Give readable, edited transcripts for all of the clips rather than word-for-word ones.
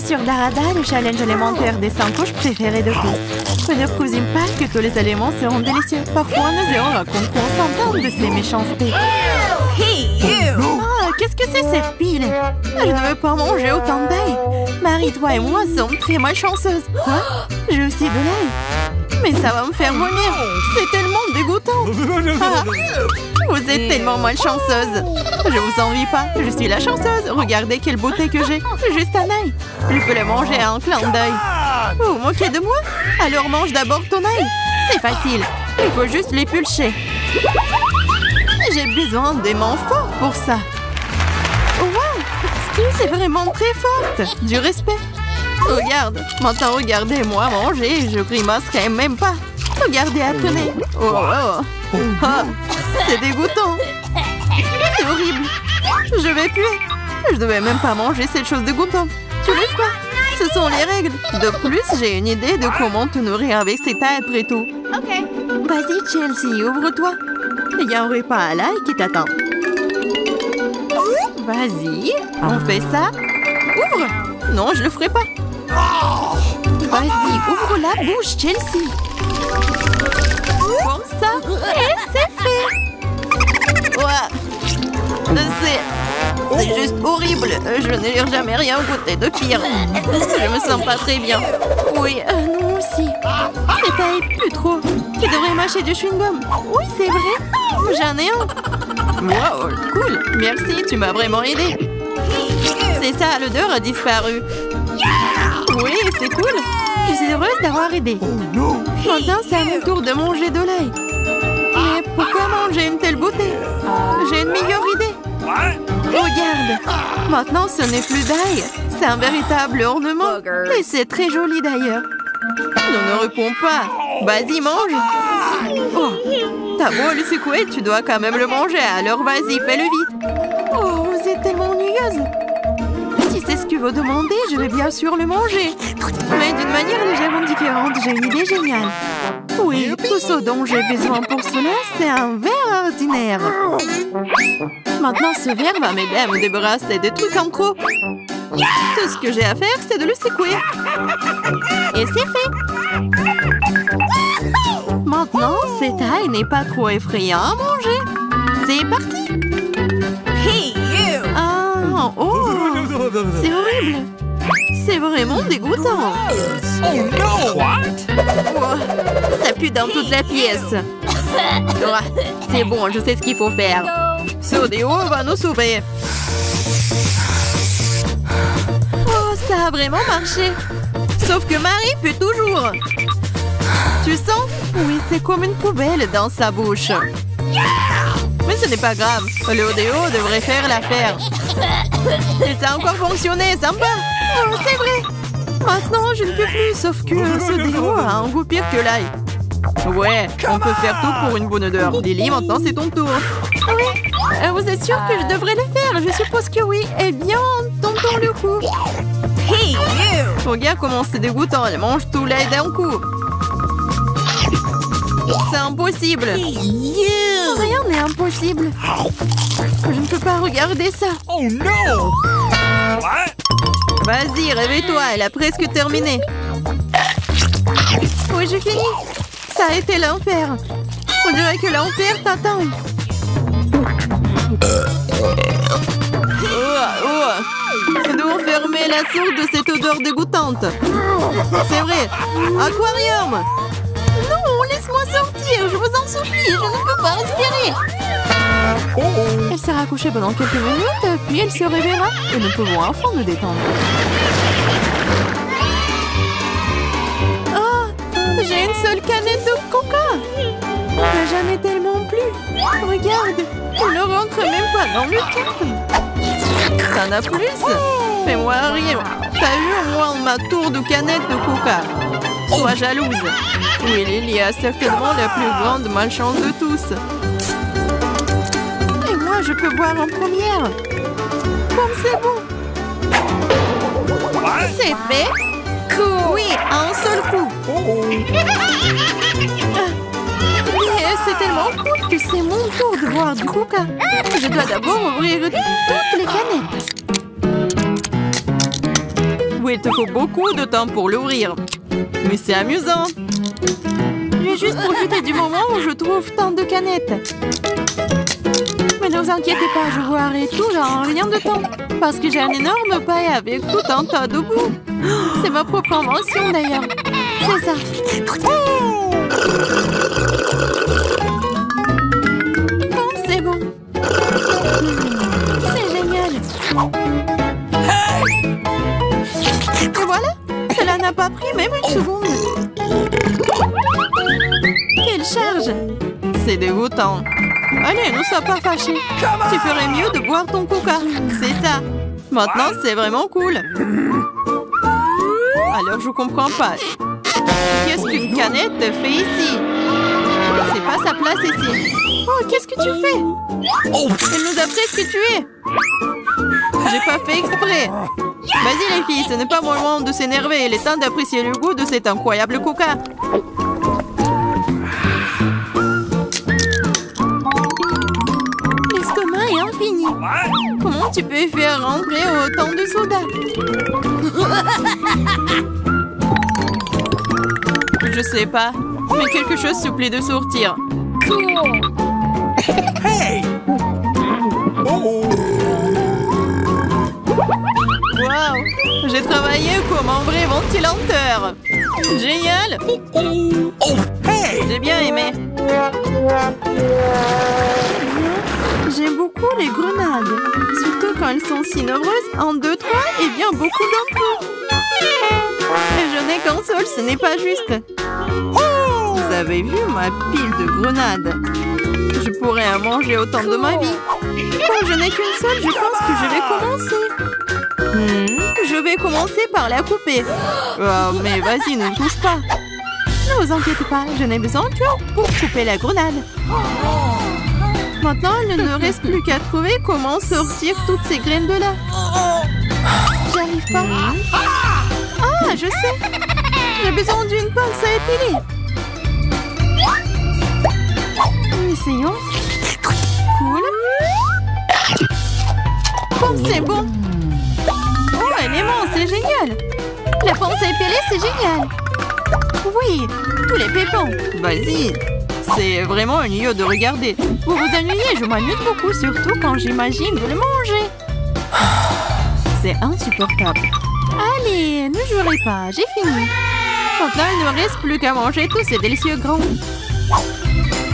Sur Darada, le challenge alimentaire des 5 couches préférées de tous. Je ne présume pas que tous les aliments seront délicieux. Parfois, nous irons raconter s'entendre de ces méchancetés. Ah, qu'est-ce que c'est cette pile? Je ne veux pas manger autant d'ail. Marie, toi et moi sommes très malchanceuses. Quoi? J'ai aussi de l'ail. Mais ça va me faire vomir. C'est tellement dégoûtant. Ah, vous êtes tellement malchanceuse. Je vous envie pas. Je suis la chanceuse. Regardez quelle beauté que j'ai. Juste un ail. Je peux le manger à un clin d'œil. Vous vous moquez de moi? Alors mange d'abord ton ail. C'est facile. Il faut juste l'épulcher. J'ai besoin des mains fortes pour ça. Wow! C'est vraiment très forte. Du respect. Regarde. Maintenant, regardez-moi manger. Je grimacerai même pas. Regardez, apprenez. Oh, oh. Ah, c'est dégoûtant. C'est horrible. Je vais puer. Je devais même pas manger cette chose dégoûtante. Tu le feras. Ce sont les règles. De plus, j'ai une idée de comment te nourrir avec cet ail après tout. Ok. Vas-y, Chelsea, ouvre-toi. Il y a un repas à l'ail qui t'attend. Vas-y, on fait ça. Ouvre. Non, je le ferai pas. Vas-y, ouvre la bouche, Chelsea. Comme ça. Et c'est fait. Ouais. C'est juste horrible. Je n'ai jamais rien goûté de pire. Je me sens pas très bien. Oui, nous aussi. C'est taille plus trop. Tu devrais mâcher du chewing-gum. Oui, c'est vrai. J'en ai un. Wow, cool. Merci, tu m'as vraiment aidé. C'est ça, l'odeur a disparu. Oui, c'est cool. Je suis heureuse d'avoir aidé. Maintenant, c'est à mon tour de manger de l'ail. Mais pourquoi manger une telle beauté? J'ai une meilleure idée. Regarde. Maintenant, ce n'est plus d'ail. C'est un véritable ornement. Et c'est très joli d'ailleurs. Ne réponds pas. Vas-y, mange. Oh, t'as beau le secouer, tu dois quand même le manger. Alors vas-y, fais-le vite. Oh, vous êtes tellement ennuyeuse. Si c'est ce que vous demandez, je vais bien sûr le manger. Mais d'une manière légèrement différente, j'ai une idée géniale. Oui, tout ce dont j'ai besoin pour cela, c'est un verre ordinaire. Maintenant, ce verre va m'aider à me débarrasser des trucs en trop. Tout ce que j'ai à faire, c'est de le secouer. Et c'est fait. Maintenant, cet ail n'est pas trop effrayant à manger. C'est parti. Ah, oh, c'est horrible. C'est vraiment dégoûtant. Oh no! What? Oh, ça pue dans toute la pièce. Oh, c'est bon, je sais ce qu'il faut faire. Ce déo va nous sauver. Oh, ça a vraiment marché. Sauf que Marie pue toujours. Tu sens? Oui, c'est comme une poubelle dans sa bouche. Mais ce n'est pas grave. Le odéo devrait faire l'affaire. Et ça a encore fonctionné, sympa. Oh, c'est vrai. Maintenant, je ne peux plus. Sauf que ce déo a un goût pire que l'ail. Ouais, on peut faire tout pour une bonne odeur. Lily, maintenant c'est ton tour. Oui. Vous êtes sûr que je devrais le faire? Je suppose que oui. Eh bien, tentons le coup. Hey, you! Regarde comment c'est dégoûtant. Elle mange tout l'ail d'un coup. C'est impossible. Rien n'est impossible. Je ne peux pas regarder ça. Oh no! What? Vas-y, réveille-toi. Elle a presque terminé. Oui, j'ai fini. Ça a été l'enfer. On dirait que l'enfer t'attend. Nous devons fermer la source de cette odeur dégoûtante. C'est vrai. Aquarium. Non, laisse-moi sortir. Je vous en supplie. Je ne peux pas respirer. Elle sera couchée pendant quelques minutes, puis elle se réveillera. Et nous pouvons enfin nous détendre. J'ai une seule canette de coca. J'en ai tellement plus. Regarde, on ne rentre même pas dans le cadre. T'en as plus? Fais-moi rire. T'as eu au moins ma tour de canette de coca. Sois jalouse. Oui, Lily a certainement la plus grande malchance de tous. Et moi, je peux boire en première. Comme c'est bon. C'est fait. Oui, à un seul coup. Mais c'est tellement cool que c'est mon tour de boire du coca. Je dois d'abord ouvrir toutes les canettes. coup, il te faut beaucoup de temps pour l'ouvrir. Mais c'est amusant. Je vais juste profiter du moment où je trouve tant de canettes. Mais ne vous inquiétez pas, je boirai tout en rien de temps. Parce que j'ai un énorme paille avec tout un tas de boue. C'est ma propre invention d'ailleurs. C'est ça. Bon, c'est bon. C'est génial. Et voilà, cela n'a pas pris même une seconde. Quelle charge! C'est dégoûtant. Allez, ne sois pas fâché. Tu ferais mieux de boire ton coca. C'est ça. Maintenant, c'est vraiment cool. Alors, je comprends pas. Qu'est-ce qu'une canette fait ici? C'est pas sa place ici. Oh, qu'est-ce que tu fais? Elle nous a presque tués. J'ai pas fait exprès. Vas-y les filles, ce n'est pas mon moment de s'énerver. Il est temps d'apprécier le goût de cet incroyable coca. L'estomac est infini. Comment tu peux faire rentrer autant de soda? Je sais pas, mais quelque chose supplie de sortir. Hey! Waouh! J'ai travaillé comme un vrai ventilateur. Génial! Oh, hey! J'ai bien aimé. J'aime beaucoup les grenades. Surtout quand elles sont si nombreuses. 1, 2, 3 et bien beaucoup d'un coup. Et je n'ai qu'un seul, ce n'est pas juste. Vous avez vu ma pile de grenades? Je pourrais en manger autant de ma vie. Comme je n'ai qu'une seule, je pense que je vais commencer. Je vais commencer par la couper. Oh, mais vas-y, ne touche pas. Ne vous inquiétez pas, je n'ai besoin que pour couper la grenade. Maintenant, il ne reste plus qu'à trouver comment sortir toutes ces graines de là. J'arrive pas. Ah, je sais. J'ai besoin d'une pince à épiler. Essayons. Cool. Comme c'est bon. Oh, elle est mince, c'est génial. La pince à épiler, c'est génial. Oui, tous les pépins. Vas-y. C'est vraiment ennuyeux de regarder. Vous vous ennuyez, je m'amuse beaucoup, surtout quand j'imagine de le manger. C'est insupportable. Allez, ne jurez pas, j'ai fini. Maintenant, il ne reste plus qu'à manger tous ces délicieux grands.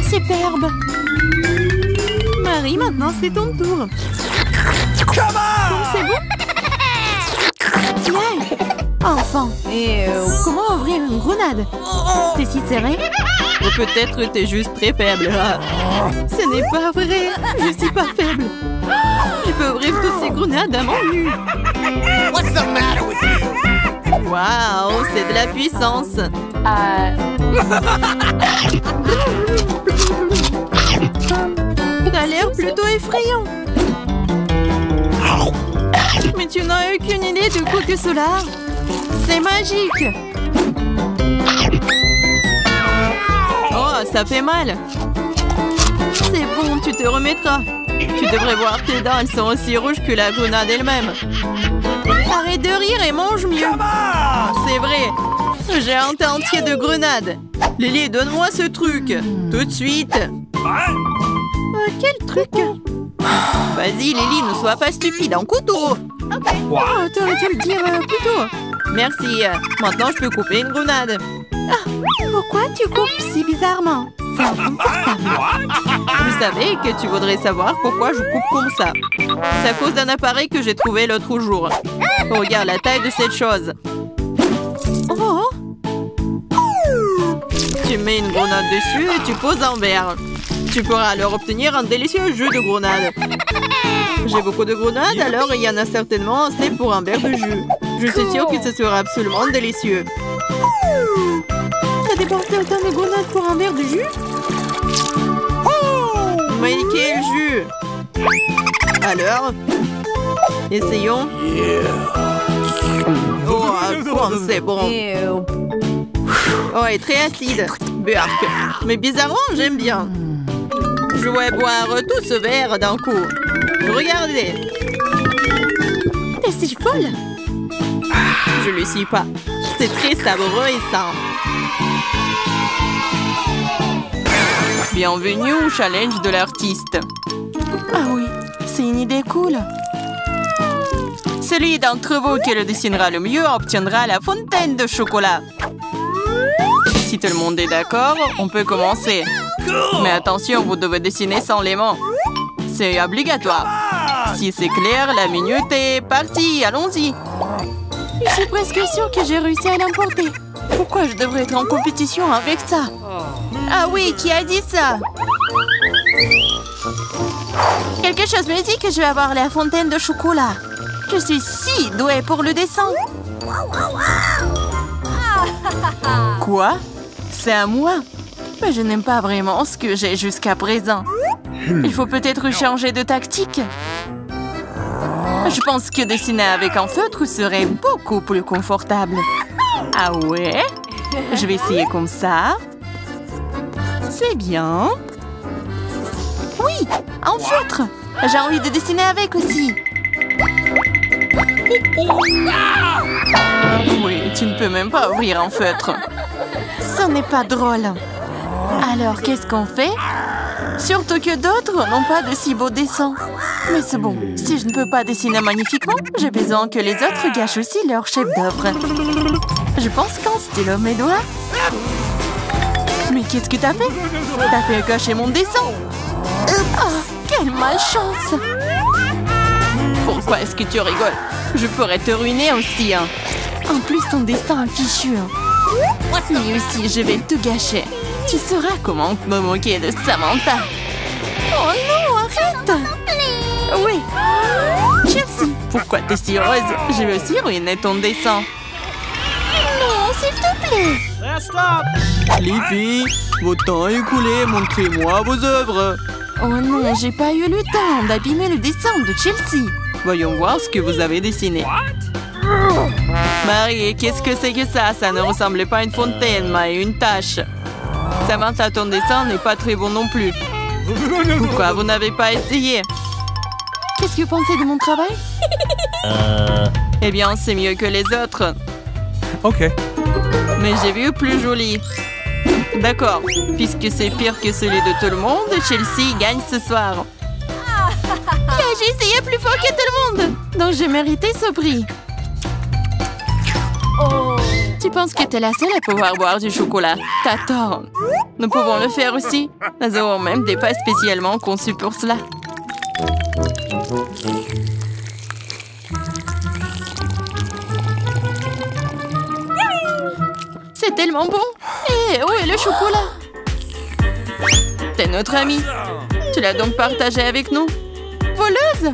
Superbe. Marie, maintenant c'est ton tour. C'est bon? Yeah. Enfin. Comment ouvrir une grenade? C'est si serré? Ou peut-être t'es juste très faible. Ce n'est pas vrai. Je suis pas faible. Je peux ouvrir toutes ces grenades à mon nu. What's the matter with you? Waouh, c'est de la puissance. T'as l'air plutôt effrayant. Mais tu n'as aucune idée de quoi que cela. C'est magique. Oh, ça fait mal. C'est bon, tu te remettras. Tu devrais voir tes dents, elles sont aussi rouges que la grenade elle-même. Arrête de rire et mange mieux. C'est vrai. J'ai un tas entier de grenades. Lily, donne-moi ce truc. Tout de suite. Quel truc? Vas-y, Lily, ne sois pas stupide. Un couteau. Oh, t'aurais dû le dire plus tôt. Merci. Maintenant, je peux couper une grenade. Ah, pourquoi tu coupes si bizarrement? C'est inconfortable. Je savais que tu voudrais savoir pourquoi je coupe comme ça. C'est à cause d'un appareil que j'ai trouvé l'autre jour. Regarde la taille de cette chose. Oh! Tu mets une grenade dessus et tu poses un verre. Tu pourras alors obtenir un délicieux jus de grenade. J'ai beaucoup de grenades, alors il y en a certainement assez pour un verre de jus. Je suis sûre que ce sera absolument délicieux. T'as dépensé autant de grenades pour un verre de jus? Mais quel jus! Alors, essayons. Oh, comme c'est bon. Oh, est très acide. Burk. Mais bizarrement, j'aime bien. Je vais boire tout ce verre d'un coup. Regardez. T'es si folle. Je le suis pas. C'est très savoureux et sain. Bienvenue au challenge de l'artiste. Ah oui, c'est une idée cool. Celui d'entre vous qui le dessinera le mieux obtiendra la fontaine de chocolat. Si tout le monde est d'accord, on peut commencer. Mais attention, vous devez dessiner sans les mains. C'est obligatoire. Si c'est clair, la minute est partie. Allons-y. Je suis presque sûre que j'ai réussi à l'emporter. Pourquoi je devrais être en compétition avec ça? Ah oui, qui a dit ça? Quelque chose me dit que je vais avoir la fontaine de chocolat. Je suis si douée pour le dessin. Quoi? C'est à moi? Mais je n'aime pas vraiment ce que j'ai jusqu'à présent. Il faut peut-être changer de tactique. Je pense que dessiner avec un feutre serait beaucoup plus confortable. Ah ouais? Je vais essayer comme ça. C'est bien. Oui, un feutre. J'ai envie de dessiner avec aussi. Oui, tu ne peux même pas ouvrir un feutre. Ce n'est pas drôle. Alors, qu'est-ce qu'on fait? Surtout que d'autres n'ont pas de si beaux dessins. Mais c'est bon, si je ne peux pas dessiner magnifiquement, j'ai besoin que les autres gâchent aussi leur chef-d'œuvre. Je pense qu'un stylo mes doigts. Mais qu'est-ce que t'as fait? T'as fait gâcher mon dessin. Oh, quelle malchance! Pourquoi est-ce que tu rigoles? Je pourrais te ruiner aussi. Hein. En plus, ton destin est fichu. Lui aussi, je vais tout gâcher. Tu sauras comment me moquer de Samantha. Oh non, arrête! Oui. Chelsea, pourquoi t'es si heureuse? Je vais aussi ruiner ton dessin. Non, s'il te plaît. Les filles, votre temps est écoulé. Montrez-moi vos œuvres. Oh non, j'ai pas eu le temps d'abîmer le dessin de Chelsea. Voyons voir ce que vous avez dessiné. Marie, qu'est-ce que c'est que ça? Ça ne ressemblait pas à une fontaine, mais à une tache. Samantha, ton dessin n'est pas très bon non plus. Pourquoi vous n'avez pas essayé? Qu'est-ce que vous pensez de mon travail? Eh bien, c'est mieux que les autres. Ok. Mais j'ai vu plus joli. D'accord, puisque c'est pire que celui de tout le monde, Chelsea gagne ce soir. J'ai essayé plus fort que tout le monde, donc j'ai mérité ce prix. Tu penses que t'es la seule à pouvoir boire du chocolat? T'as tort. Nous pouvons le faire aussi. Nous avons même des pâtes spécialement conçues pour cela. C'est tellement bon. Et où est le chocolat? T'es notre amie. Tu l'as donc partagé avec nous? Voleuse!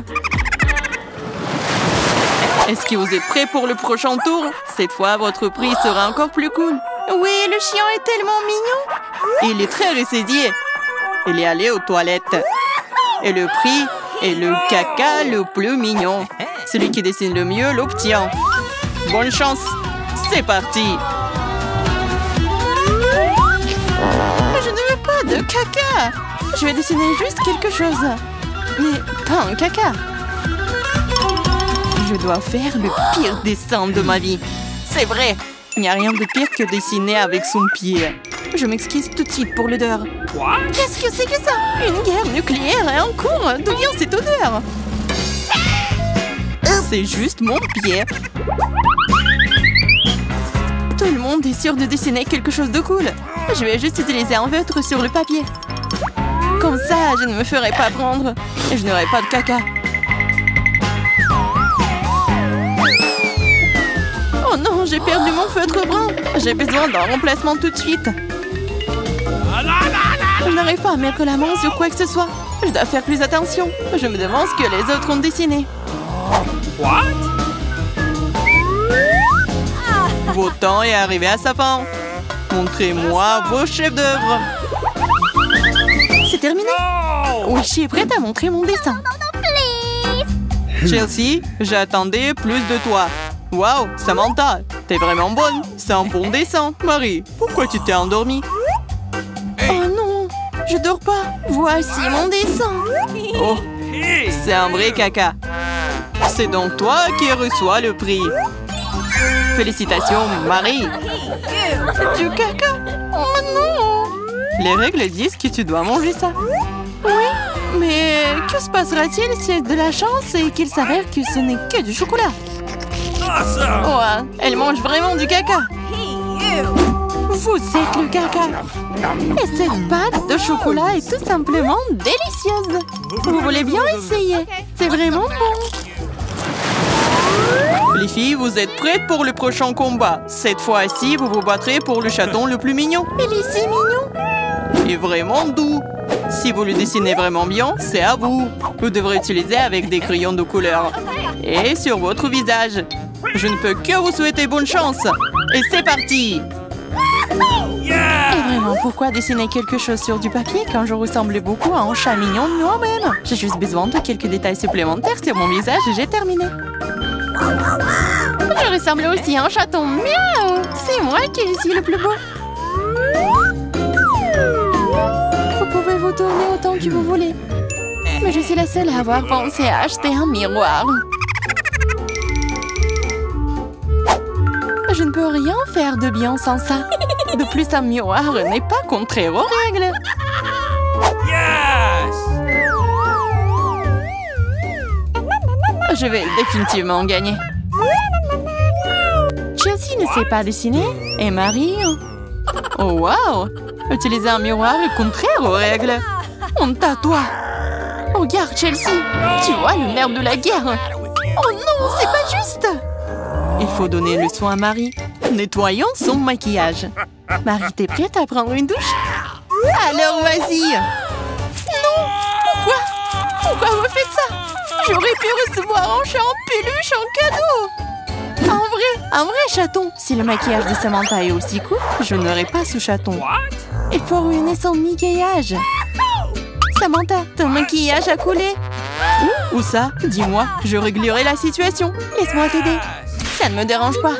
Est-ce que vous êtes prêts pour le prochain tour? Cette fois, votre prix sera encore plus cool. Oui, le chien est tellement mignon. Il est très ressaisié. Il est allé aux toilettes. Et le prix est le caca le plus mignon. Celui qui dessine le mieux l'obtient. Bonne chance. C'est parti. Je ne veux pas de caca. Je vais dessiner juste quelque chose. Mais pas un caca. Je dois faire le pire dessin de ma vie. C'est vrai, il n'y a rien de pire que dessiner avec son pied. Je m'excuse tout de suite pour l'odeur. Qu'est-ce que c'est que ça? Une guerre nucléaire est en cours. D'où vient cette odeur? C'est juste mon pied. Tout le monde est sûr de dessiner quelque chose de cool. Je vais juste utiliser un feutre sur le papier. Comme ça, je ne me ferai pas prendre. Et je n'aurai pas de caca. Oh non, j'ai perdu mon feutre brun. J'ai besoin d'un remplacement tout de suite. Je n'arrive pas à mettre la main sur quoi que ce soit. Je dois faire plus attention. Je me demande ce que les autres ont dessiné. Votre temps est arrivé à sa fin. Montrez-moi vos chefs-d'œuvre. C'est terminé. Oui, je suis prête à montrer mon dessin. Chelsea, j'attendais plus de toi. Waouh, Samantha, t'es vraiment bonne. C'est un bon dessin. Marie, pourquoi tu t'es endormie? Oh non, je dors pas. Voici mon dessin. Oh, c'est un vrai caca. C'est donc toi qui reçois le prix. Félicitations, Marie. Du caca? Oh non! Les règles disent que tu dois manger ça. Oui, mais que se passera-t-il si c'est de la chance et qu'il s'avère que ce n'est que du chocolat? Oh, elle mange vraiment du caca. Vous êtes le caca. Et cette pâte de chocolat est tout simplement délicieuse. Vous voulez bien essayer? C'est vraiment bon. Les filles, vous êtes prêtes pour le prochain combat. Cette fois-ci, vous vous battrez pour le chaton le plus mignon. Il est si mignon. Et vraiment doux. Si vous le dessinez vraiment bien, c'est à vous. Vous devrez utiliser avec des crayons de couleur. Et sur votre visage. Je ne peux que vous souhaiter bonne chance. Et c'est parti! Et vraiment, pourquoi dessiner quelque chose sur du papier quand je ressemble beaucoup à un chat mignon moi-même? J'ai juste besoin de quelques détails supplémentaires sur mon visage et j'ai terminé. Je ressemble aussi à un chaton. Miaou! C'est moi qui suis le plus beau. Vous pouvez vous tourner autant que vous voulez. Mais je suis la seule à avoir pensé à acheter un miroir. Je ne peux rien faire de bien sans ça. De plus, un miroir n'est pas contraire aux règles. Je vais définitivement gagner. Chelsea ne sait pas dessiner. Et Marie... Oh, wow! Utiliser un miroir est contraire aux règles. Honte à toi. Regarde, Chelsea. Tu vois le nerf de la guerre. Oh non, c'est pas juste. Il faut donner le soin à Marie. Nettoyons son maquillage. Marie, t'es prête à prendre une douche? Alors, vas-y! Non! Pourquoi vous faites ça? J'aurais pu recevoir un chat en peluche en cadeau! Un vrai chaton! Si le maquillage de Samantha est aussi cool, je n'aurai pas ce chaton. Il faut ruiner son maquillage. Samantha, ton maquillage a coulé. Où ça? Dis-moi, je réglerai la situation. Laisse-moi t'aider. Ça ne me dérange pas.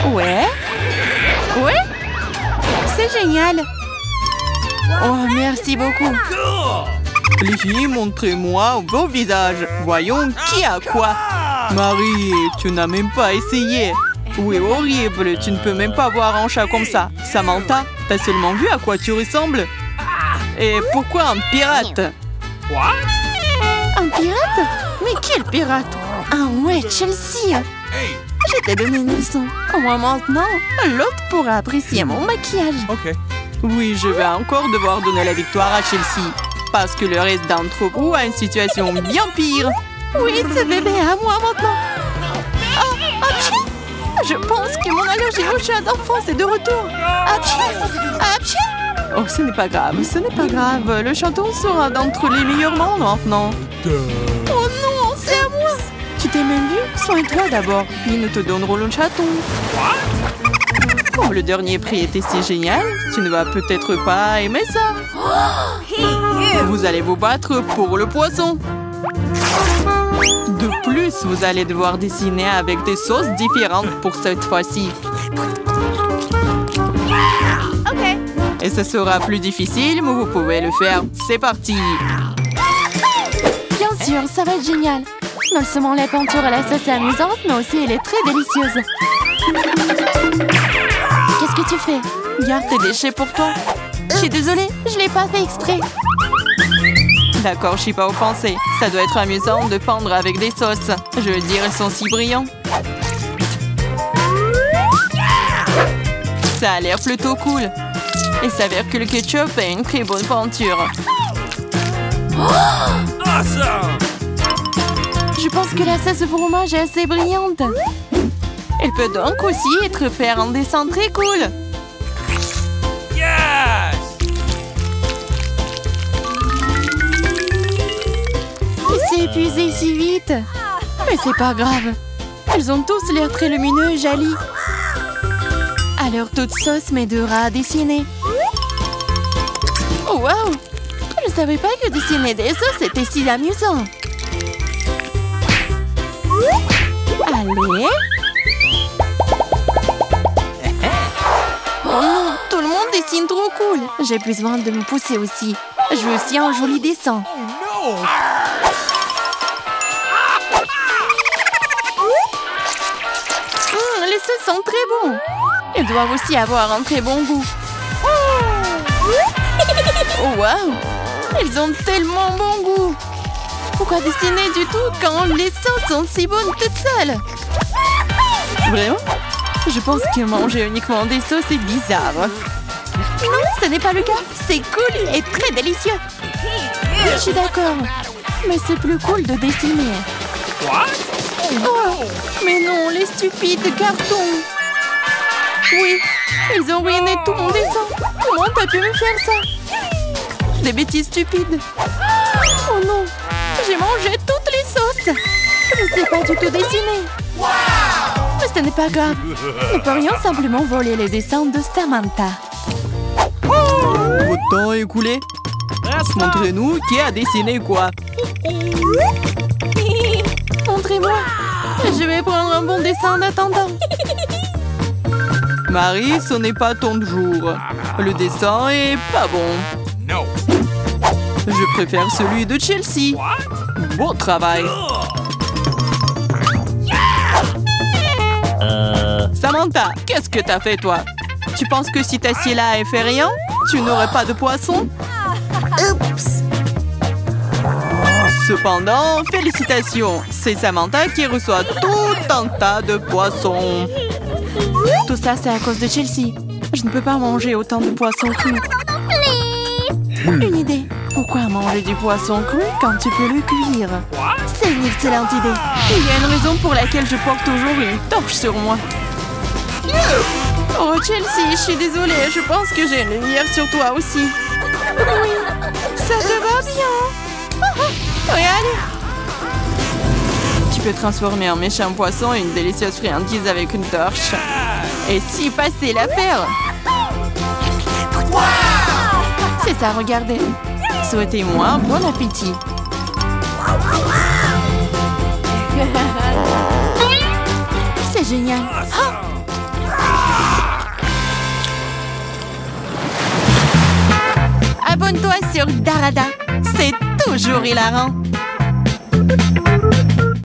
Ouais? C'est génial. Oh, merci beaucoup. Les filles, montrez-moi vos visages. Voyons qui a quoi. Marie, tu n'as même pas essayé. Oui, horrible, tu ne peux même pas voir un chat comme ça. Samantha, t'as seulement vu à quoi tu ressembles? Et pourquoi un pirate? Un pirate? Mais quel pirate? Ah ouais, Chelsea. Je t'ai donné une leçon. Au moins maintenant, l'autre pourra apprécier mon maquillage. Oui, je vais encore devoir donner la victoire à Chelsea. Parce que le reste d'entre vous a une situation bien pire. Oui, ce bébé est à moi maintenant. Je pense que mon allergie au chat d'enfance est de retour. Oh, ce n'est pas grave, ce n'est pas grave. Le chaton sera d'entre les meilleurs mondes maintenant. Oh non, c'est à moi. Tu t'es même vu? Soigne-toi d'abord, puis nous te donnerons le chaton. Comme le dernier prix était si génial, tu ne vas peut-être pas aimer ça. Vous allez vous battre pour le poisson. De plus, vous allez devoir dessiner avec des sauces différentes pour cette fois-ci. Et ce sera plus difficile, mais vous pouvez le faire. C'est parti! Bien sûr, ça va être génial. Non seulement la peinture à la sauce est amusante, mais aussi elle est très délicieuse. Qu'est-ce que tu fais? Garde tes déchets pour toi. Je suis désolée, je l'ai pas fait exprès. D'accord, je suis pas offensée. Ça doit être amusant de peindre avec des sauces. Je veux dire, elles sont si brillants. Ça a l'air plutôt cool. Il s'avère que le ketchup est une très bonne peinture. Je pense que la sauce au fromage est assez brillante. Elle peut donc aussi être faire un dessin très cool. Il s'est épuisé si vite. Mais c'est pas grave. Ils ont tous l'air très lumineux et jolis. Alors toute sauce m'aidera à dessiner. Oh wow! Je savais pas que dessiner des sauces était si amusant. Allez. Oh non, tout le monde dessine trop cool. J'ai besoin de me pousser aussi. Je veux aussi un joli dessin. Les sauces sont très bons. Ils doivent aussi avoir un très bon goût. Oh, waouh! Ils ont tellement bon goût. Pourquoi dessiner du tout quand les sauces sont si bonnes toutes seules? Vraiment? Je pense que manger uniquement des sauces est bizarre. Non, ce n'est pas le cas. C'est cool et très délicieux. Oui, je suis d'accord. Mais c'est plus cool de dessiner. Oh, mais non, les stupides cartons. Oui, ils ont ruiné tout mon dessin. Comment t'as pu me faire ça? Des bêtises stupides. Oh non, j'ai mangé toutes les sauces. Je ne sais pas du tout dessiner. Mais ce n'est pas grave. Nous pourrions simplement voler les dessins de Samantha. Votre temps est écoulé. Montrez-nous qui a dessiné quoi. Montrez-moi. Je vais prendre un bon dessin en attendant. Marie, ce n'est pas ton jour. Le dessin est pas bon. Je préfère celui de Chelsea. Bon travail. Samantha, qu'est-ce que t'as fait toi? Tu penses que si t'assieds là et fais rien, tu n'aurais pas de poisson? Oups. Cependant, félicitations, c'est Samantha qui reçoit tout un tas de poissons. Tout ça, c'est à cause de Chelsea. Je ne peux pas manger autant de poissons crus. Une idée. Pourquoi manger du poisson cru quand tu peux le cuire? C'est une excellente idée. Il y a une raison pour laquelle je porte toujours une torche sur moi. Oh, Chelsea, je suis désolée. Je pense que j'ai une lumière sur toi aussi. Oui, ça te va bien. Regarde. Tu peux transformer un méchant poisson en une délicieuse friandise avec une torche. Et si passer l'affaire. C'est ça, regardez. Souhaitez-moi un bon appétit. C'est génial. Oh! Abonne-toi sur Darada. C'est toujours hilarant.